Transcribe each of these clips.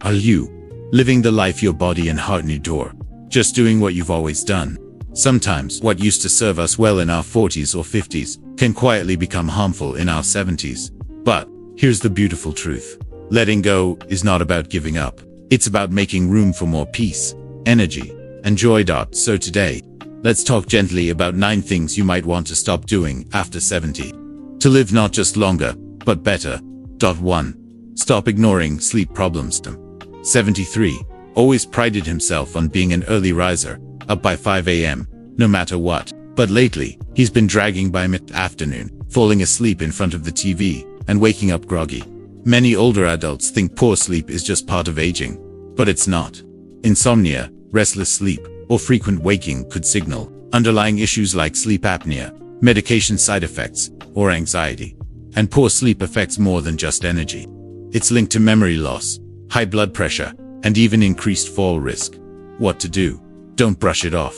Are you living the life your body and heart adore? Just doing what you've always done? Sometimes what used to serve us well in our 40s or 50s can quietly become harmful in our 70s. But here's the beautiful truth. Letting go is not about giving up. It's about making room for more peace, energy, and joy. So today, let's talk gently about 9 things you might want to stop doing after 70. To live not just longer, but better. 1. Stop ignoring sleep problems. 73 always prided himself on being an early riser, up by 5 a.m., no matter what. But lately, he's been dragging by mid-afternoon, falling asleep in front of the TV, and waking up groggy. Many older adults think poor sleep is just part of aging, but it's not. Insomnia, restless sleep, or frequent waking could signal underlying issues like sleep apnea, medication side effects, or anxiety. And poor sleep affects more than just energy. It's linked to memory loss, high blood pressure, and even increased fall risk. What to do? Don't brush it off.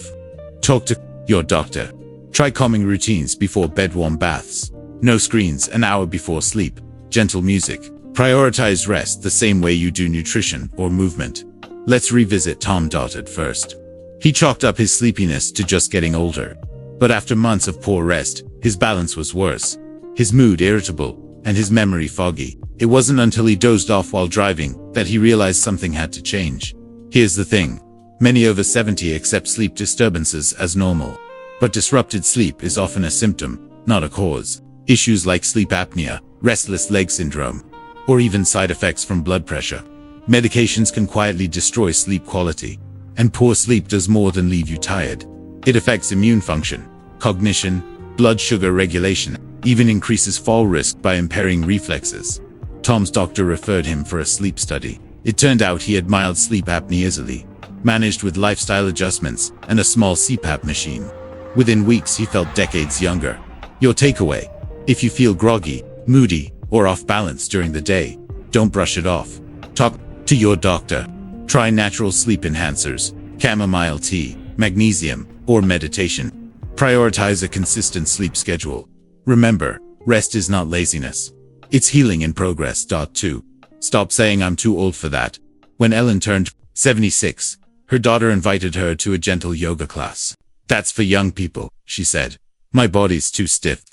Talk to your doctor. Try calming routines before bed, warm baths. No screens an hour before sleep. Gentle music. Prioritize rest the same way you do nutrition or movement. Let's revisit Tom. At first, he chalked up his sleepiness to just getting older. But after months of poor rest, his balance was worse. His mood irritable, and his memory foggy. It wasn't until he dozed off while driving that he realized something had to change. Here's the thing. Many over 70 accept sleep disturbances as normal. But disrupted sleep is often a symptom, not a cause. Issues like sleep apnea, restless leg syndrome, or even side effects from blood pressure. Medications can quietly destroy sleep quality. And poor sleep does more than leave you tired. It affects immune function, cognition, blood sugar regulation, even increases fall risk by impairing reflexes. Tom's doctor referred him for a sleep study. It turned out he had mild sleep apnea easily, managed with lifestyle adjustments and a small CPAP machine. Within weeks, he felt decades younger. Your takeaway: if you feel groggy, moody, or off balance during the day, don't brush it off. Talk to your doctor. Try natural sleep enhancers, chamomile tea, magnesium, or meditation. Prioritize a consistent sleep schedule. Remember, rest is not laziness. It's healing in progress. 2. Stop saying I'm too old for that. When Ellen turned 76, her daughter invited her to a gentle yoga class. That's for young people, she said. My body's too stiff.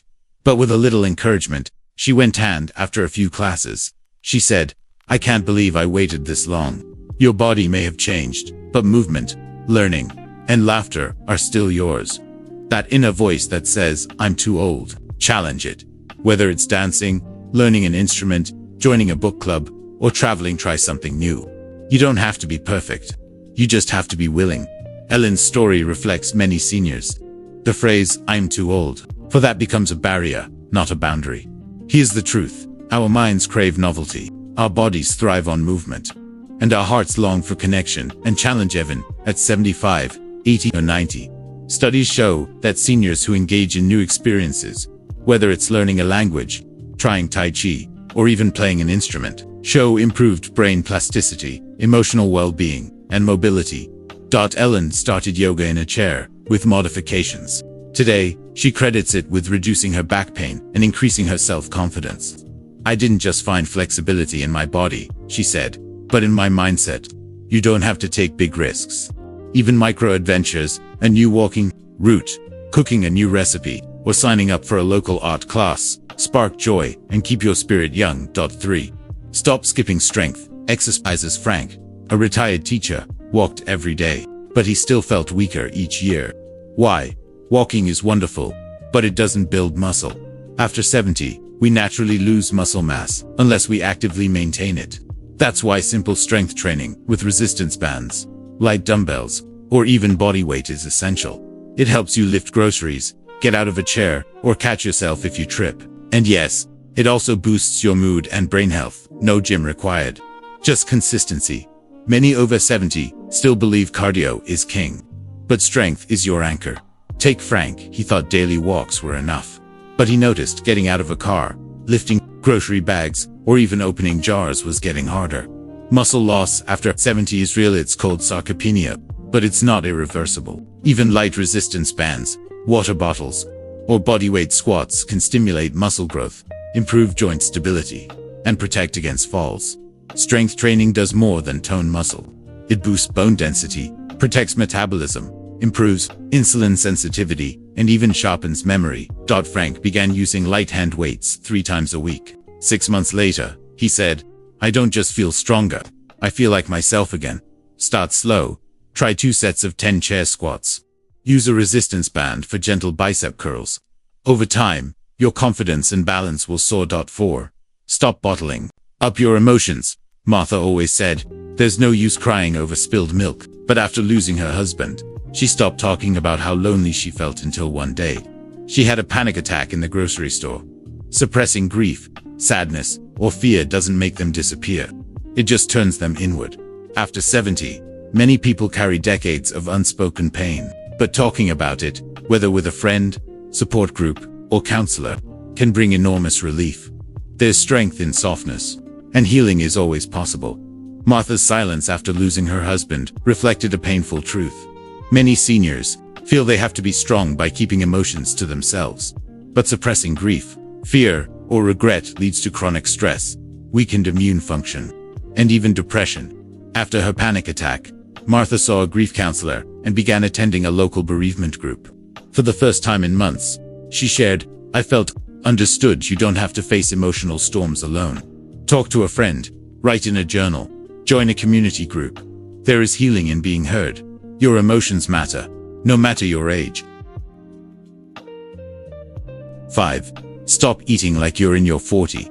But with a little encouragement, she went, and after a few classes, she said, I can't believe I waited this long. Your body may have changed, but movement, learning, and laughter are still yours. That inner voice that says, I'm too old, challenge it. Whether it's dancing, learning an instrument, joining a book club, or traveling, try something new. You don't have to be perfect. You just have to be willing. Ellen's story reflects many seniors. The phrase, I'm too old, for that becomes a barrier, not a boundary. Here's the truth. Our minds crave novelty. Our bodies thrive on movement. And our hearts long for connection and challenge. Even at 75, 80, or 90. Studies show that seniors who engage in new experiences, whether it's learning a language, trying Tai Chi, or even playing an instrument, show improved brain plasticity, emotional well-being, and mobility. Ellen started yoga in a chair, with modifications. Today, she credits it with reducing her back pain and increasing her self-confidence. I didn't just find flexibility in my body, she said, but in my mindset. You don't have to take big risks. Even micro-adventures, a new walking route, cooking a new recipe, or signing up for a local art class, spark joy and keep your spirit young. 3. Stop skipping strength exercises. Frank, a retired teacher, walked every day, but he still felt weaker each year. Why? Walking is wonderful, but it doesn't build muscle. After 70, we naturally lose muscle mass unless we actively maintain it. That's why simple strength training with resistance bands, light dumbbells, or even body weight is essential. It helps you lift groceries, get out of a chair, or catch yourself if you trip. And yes, it also boosts your mood and brain health. No gym required. Just consistency. Many over 70 still believe cardio is king. But strength is your anchor. Take Frank. He thought daily walks were enough. But he noticed getting out of a car, lifting grocery bags, or even opening jars was getting harder. Muscle loss after 70 is real. It's called sarcopenia, but it's not irreversible. Even light resistance bands, water bottles, or bodyweight squats can stimulate muscle growth, improve joint stability, and protect against falls. Strength training does more than tone muscle. It boosts bone density, protects metabolism, improves insulin sensitivity, and even sharpens memory. Frank began using light hand weights 3 times a week. 6 months later, he said, "I don't just feel stronger. I feel like myself again." Start slow. Try 2 sets of 10 chair squats. Use a resistance band for gentle bicep curls. Over time, your confidence and balance will soar. 4. Stop bottling up your emotions. Martha always said, "There's no use crying over spilled milk." But after losing her husband, she stopped talking about how lonely she felt until one day she had a panic attack in the grocery store. Suppressing grief, sadness, or fear doesn't make them disappear. It just turns them inward. After 70, many people carry decades of unspoken pain, but talking about it, whether with a friend, support group, or counselor, can bring enormous relief. There's strength in softness, and healing is always possible. Martha's silence after losing her husband reflected a painful truth. Many seniors feel they have to be strong by keeping emotions to themselves. But suppressing grief, fear, or regret leads to chronic stress, weakened immune function, and even depression. After her panic attack, Martha saw a grief counselor and began attending a local bereavement group. For the first time in months, she shared, "I felt understood. You don't have to face emotional storms alone. Talk to a friend, write in a journal, join a community group. There is healing in being heard. Your emotions matter, no matter your age." 5. Stop eating like you're in your 40s.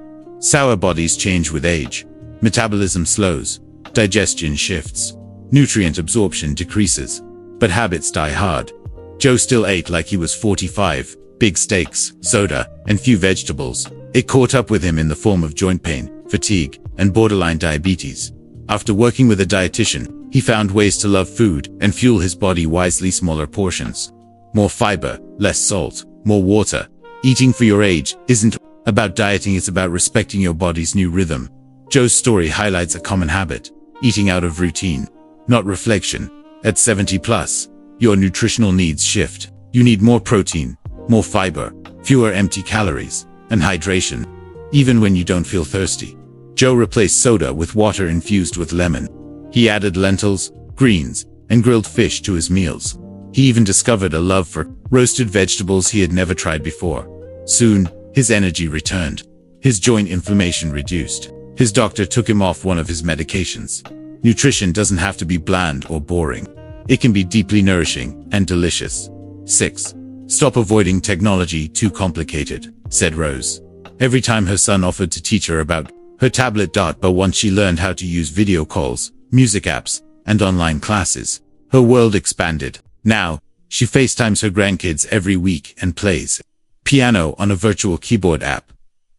Our bodies change with age. Metabolism slows, digestion shifts, nutrient absorption decreases, but habits die hard. Joe still ate like he was 45, big steaks, soda, and few vegetables. It caught up with him in the form of joint pain, fatigue, and borderline diabetes. After working with a dietitian, he found ways to love food and fuel his body wisely. Smaller portions, more fiber, less salt, more water. Eating for your age isn't about dieting, it's about respecting your body's new rhythm. Joe's story highlights a common habit: eating out of routine, not reflection. At 70 plus, your nutritional needs shift. You need more protein, more fiber, fewer empty calories, and hydration, even when you don't feel thirsty. Joe replaced soda with water infused with lemon. He added lentils, greens, and grilled fish to his meals. He even discovered a love for roasted vegetables he had never tried before. Soon, his energy returned. His joint inflammation reduced. His doctor took him off one of his medications. Nutrition doesn't have to be bland or boring. It can be deeply nourishing and delicious. 6. Stop avoiding technology. Too complicated, said Rose. Every time her son offered to teach her about her tablet. But once she learned how to use video calls, music apps, and online classes, her world expanded. Now, she FaceTimes her grandkids every week and plays piano on a virtual keyboard app.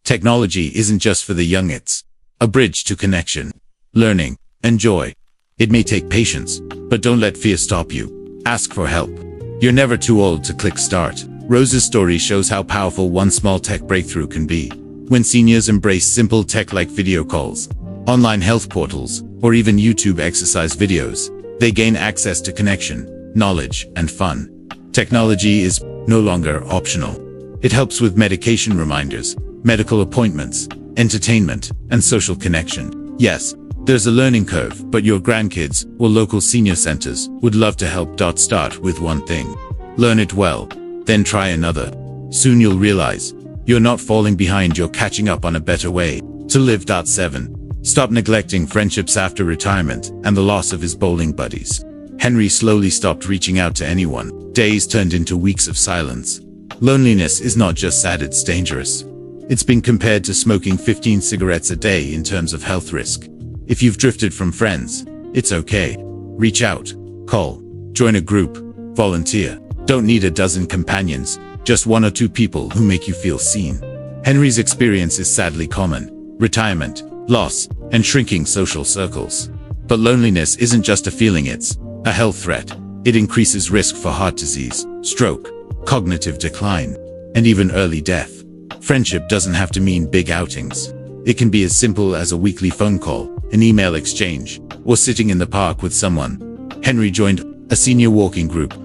Technology isn't just for the young, it's a bridge to connection, learning, and joy. It may take patience, but don't let fear stop you. Ask for help. You're never too old to click start. Rose's story shows how powerful one small tech breakthrough can be. When seniors embrace simple tech like video calls, online health portals, or even YouTube exercise videos, they gain access to connection, knowledge, and fun. Technology is no longer optional. It helps with medication reminders, medical appointments, entertainment, and social connection. Yes, there's a learning curve, but your grandkids or local senior centers would love to help. Start with one thing. Learn it well, then try another. Soon you'll realize you're not falling behind, you're catching up on a better way to live. 7. Stop neglecting friendships. After retirement and the loss of his bowling buddies, Henry slowly stopped reaching out to anyone. Days turned into weeks of silence. Loneliness is not just sad, it's dangerous. It's been compared to smoking 15 cigarettes a day in terms of health risk. If you've drifted from friends, it's okay. Reach out, call, join a group, volunteer. Don't need a dozen companions, just 1 or 2 people who make you feel seen. Henry's experience is sadly common: retirement, loss, and shrinking social circles. But loneliness isn't just a feeling, it's a health threat. It increases risk for heart disease, stroke, cognitive decline, and even early death. Friendship doesn't have to mean big outings. It can be as simple as a weekly phone call, an email exchange, or sitting in the park with someone. Henry joined a senior walking group.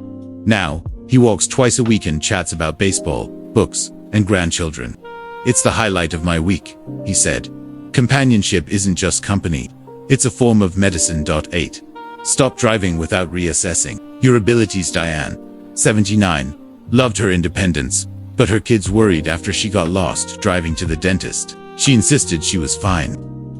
Now, he walks twice a week and chats about baseball, books, and grandchildren. It's the highlight of my week, he said. Companionship isn't just company. It's a form of medicine. 8. Stop driving without reassessing your abilities. Diane, 79, loved her independence, but her kids worried after she got lost driving to the dentist. She insisted she was fine,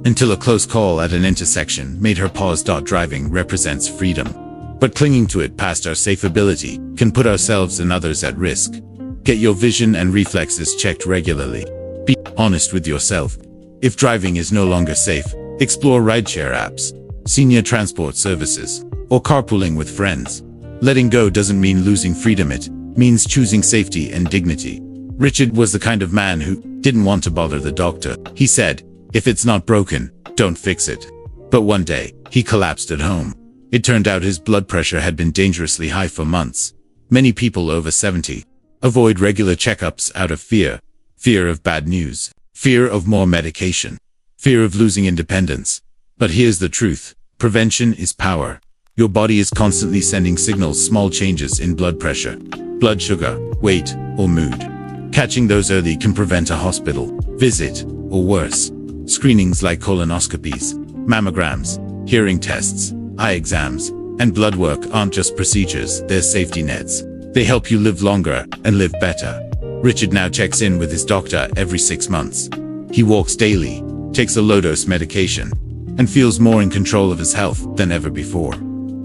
until a close call at an intersection made her pause. Driving represents freedom, but clinging to it past our safe ability can put ourselves and others at risk. Get your vision and reflexes checked regularly. Be honest with yourself. If driving is no longer safe, explore rideshare apps, senior transport services, or carpooling with friends. Letting go doesn't mean losing freedom, it means choosing safety and dignity. Richard was the kind of man who didn't want to bother the doctor. He said, if it's not broken, don't fix it. But one day, he collapsed at home. It turned out his blood pressure had been dangerously high for months. Many people over 70 avoid regular checkups out of fear. Fear of bad news, fear of more medication, fear of losing independence. But here's the truth. Prevention is power. Your body is constantly sending signals. Small changes in blood pressure, blood sugar, weight, or mood. Catching those early can prevent a hospital visit, or worse. Screenings like colonoscopies, mammograms, hearing tests, eye exams, and blood work aren't just procedures, they're safety nets. They help you live longer and live better. Richard now checks in with his doctor every 6 months. He walks daily, takes a low-dose medication, and feels more in control of his health than ever before.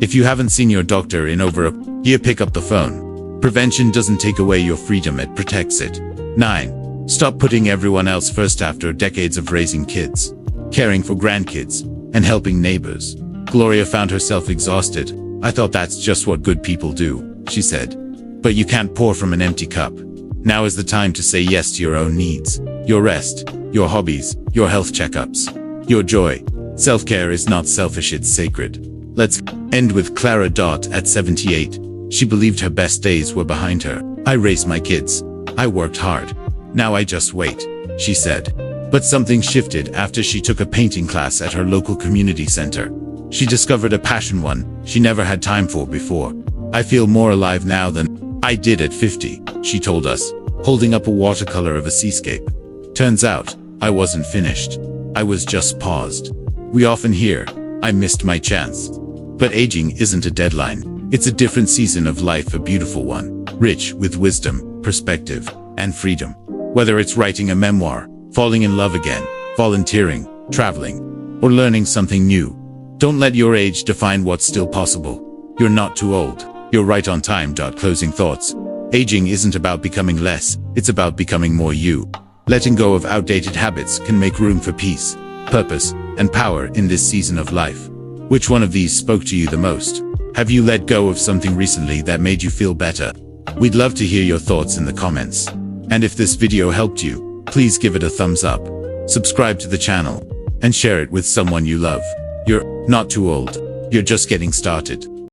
If you haven't seen your doctor in over a year, pick up the phone. Prevention doesn't take away your freedom, it protects it. 9. Stop putting everyone else first. After decades of raising kids, caring for grandkids, and helping neighbors, Gloria found herself exhausted. I thought that's just what good people do, she said. But you can't pour from an empty cup. Now is the time to say yes to your own needs, your rest, your hobbies, your health checkups, your joy. Self-care is not selfish, it's sacred. Let's end with Clara. At 78, she believed her best days were behind her. I raised my kids. I worked hard. Now I just wait, she said. But something shifted after she took a painting class at her local community center. She discovered a passion, one she never had time for before. I feel more alive now than I did at 50, she told us, holding up a watercolor of a seascape. Turns out, I wasn't finished. I was just paused. We often hear, I missed my chance. But aging isn't a deadline. It's a different season of life, a beautiful one, rich with wisdom, perspective, and freedom. Whether it's writing a memoir, falling in love again, volunteering, traveling, or learning something new, don't let your age define what's still possible. You're not too old. You're right on time. Closing thoughts. Aging isn't about becoming less, it's about becoming more you. Letting go of outdated habits can make room for peace, purpose, and power in this season of life. Which one of these spoke to you the most? Have you let go of something recently that made you feel better? We'd love to hear your thoughts in the comments. And if this video helped you, please give it a thumbs up, subscribe to the channel, and share it with someone you love. You're not too old. You're just getting started.